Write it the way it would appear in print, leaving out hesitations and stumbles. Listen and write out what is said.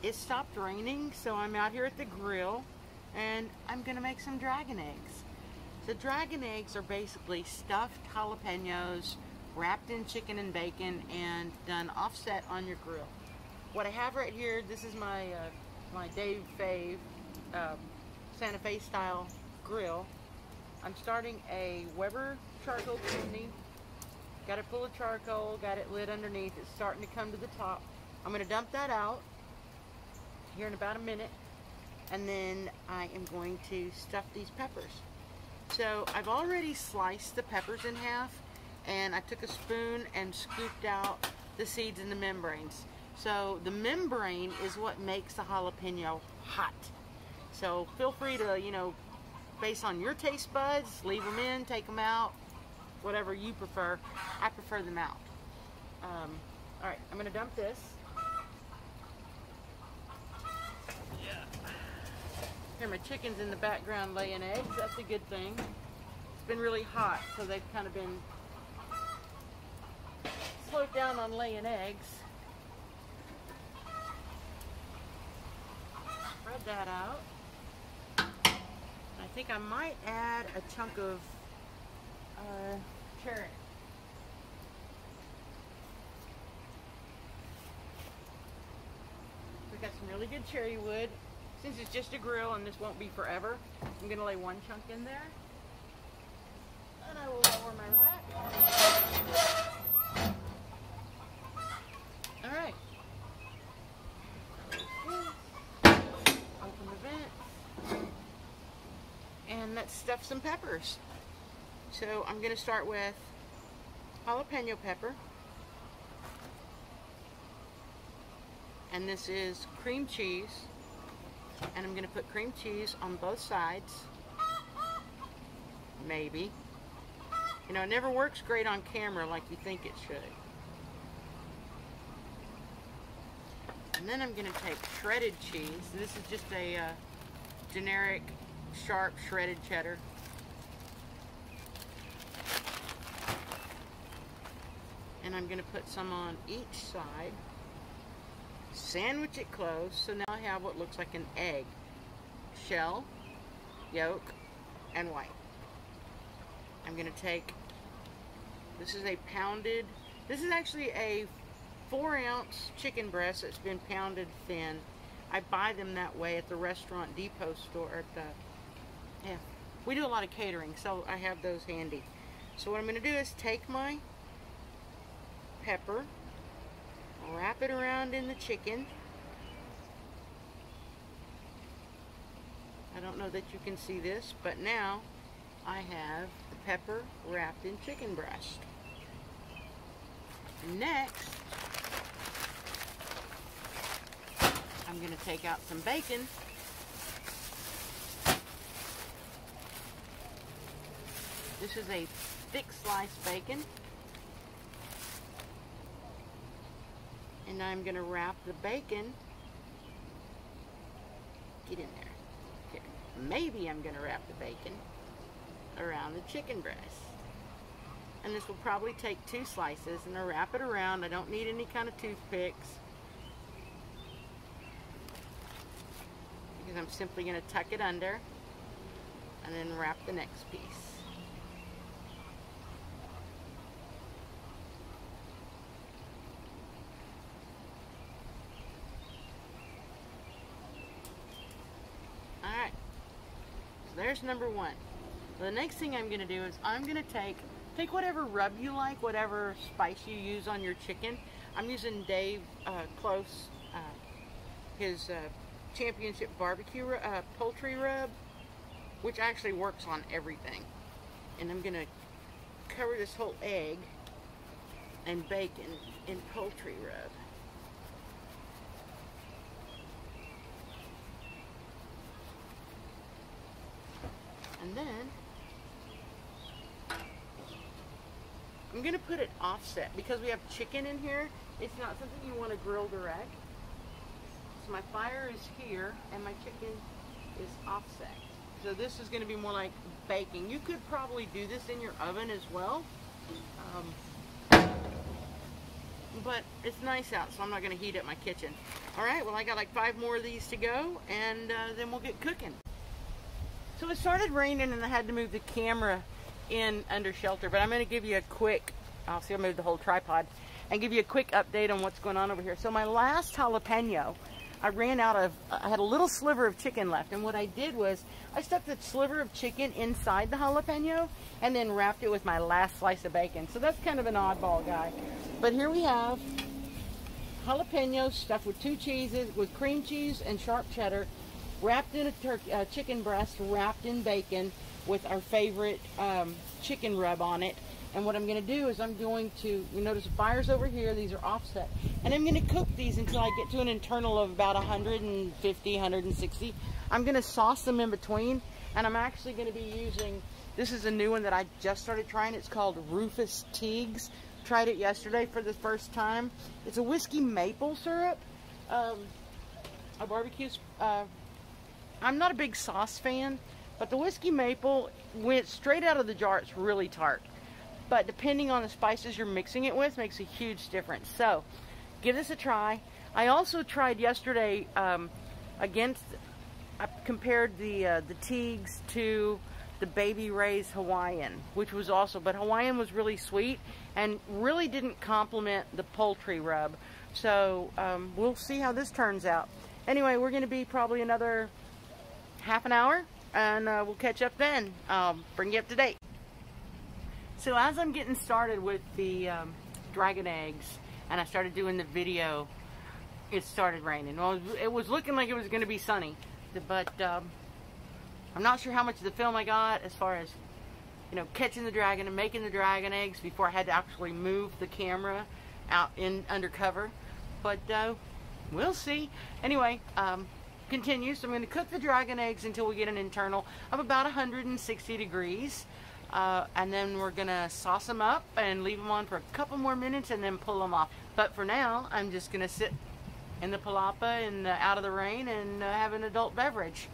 it stopped raining, so I'm out here at the grill and I'm gonna make some dragon eggs. The dragon eggs are basically stuffed jalapenos wrapped in chicken and bacon and done offset on your grill. What I have right here, this is my my Dave Fave Santa Fe style grill. I'm starting a Weber charcoal chimney. Got it full of charcoal, got it lit underneath. It's starting to come to the top. I'm going to dump that out here in about a minute, and then I am going to stuff these peppers. So I've already sliced the peppers in half, and I took a spoon and scooped out the seeds and the membranes. So the membrane is what makes the jalapeno hot. So feel free to, you know, based on your taste buds, leave them in, take them out, whatever you prefer. I prefer them out. Alright, I'm going to dump this. Here, my chicken's in the background laying eggs. That's a good thing. It's been really hot, so they've kind of been slowed down on laying eggs. Spread that out. I think I might add a chunk of cherry. We've got some really good cherry wood. Since it's just a grill and this won't be forever, I'm going to lay one chunk in there. And I will lower my rack. Alright. Open the vent. And let's stuff some peppers. So I'm going to start with jalapeno pepper. And this is cream cheese. And I'm going to put cream cheese on both sides. Maybe. You know, it never works great on camera like you think it should. And then I'm going to take shredded cheese. This is just a generic, sharp, shredded cheddar. And I'm going to put some on each side. Sandwich it close, so now I have what looks like an egg. Shell, yolk, and white. I'm going to take, this is a pounded, this is actually a 4-ounce chicken breast that's been pounded thin. I buy them that way at the restaurant depot store. At the, yeah, we do a lot of catering, so I have those handy. So what I'm going to do is take my pepper, wrap it around in the chicken. I don't know that you can see this, but now I have the pepper wrapped in chicken breast. Next, I'm going to take out some bacon. This is a thick sliced bacon. And I'm going to wrap the bacon, get in there, here. Maybe I'm going to wrap the bacon around the chicken breast. And this will probably take 2 slices, and I'll wrap it around. I don't need any kind of toothpicks, because I'm simply going to tuck it under and then wrap the next piece. There's number 1. The next thing I'm going to do is I'm going to take whatever rub you like, whatever spice you use on your chicken. I'm using Dave Close, his championship barbecue poultry rub, which actually works on everything. And I'm going to cover this whole egg and bacon in poultry rub. And then I'm going to put it offset because we have chicken in here. It's not something you want to grill direct. So my fire is here and my chicken is offset. So this is going to be more like baking. You could probably do this in your oven as well. but it's nice out, so I'm not going to heat up my kitchen. All right, well, I got like 5 more of these to go, and then we'll get cooking. So it started raining, and I had to move the camera in under shelter, but I'm going to give you a quick, I'll move the whole tripod, and give you a quick update on what's going on over here. So my last jalapeno, I had a little sliver of chicken left, and what I did was I stuck the sliver of chicken inside the jalapeno and then wrapped it with my last slice of bacon. So that's kind of an oddball guy. But here we have jalapenos stuffed with 2 cheeses, with cream cheese and sharp cheddar, wrapped in a chicken breast, wrapped in bacon with our favorite chicken rub on it. And what I'm going to do is I'm going to, you notice the fire's over here, these are offset. And I'm going to cook these until I get to an internal of about 150, 160. I'm going to sauce them in between. And I'm actually going to be using, this is a new one that I just started trying. It's called Rufus Teague's. Tried it yesterday for the first time. It's a whiskey maple syrup. A barbecue. I'm not a big sauce fan, but the whiskey maple went straight out of the jar. It's really tart. But depending on the spices you're mixing it with makes a huge difference. So give this a try. I also tried yesterday I compared the Teague's to the Baby Ray's Hawaiian, which was also, but Hawaiian was really sweet and really didn't complement the poultry rub. So we'll see how this turns out. Anyway, we're going to be probably another half an hour, and we'll catch up then. Bring you up to date. So as I'm getting started with the dragon eggs, and I started doing the video, it started raining. Well, it was looking like it was going to be sunny, but I'm not sure how much of the film I got as far as, you know, catching the dragon and making the dragon eggs before I had to actually move the camera out in undercover. But we'll see. Anyway, continue. So I'm going to cook the dragon eggs until we get an internal of about 160 degrees. And then we're going to sauce them up and leave them on for a couple more minutes and then pull them off. But for now, I'm just going to sit in the palapa and out of the rain and have an adult beverage.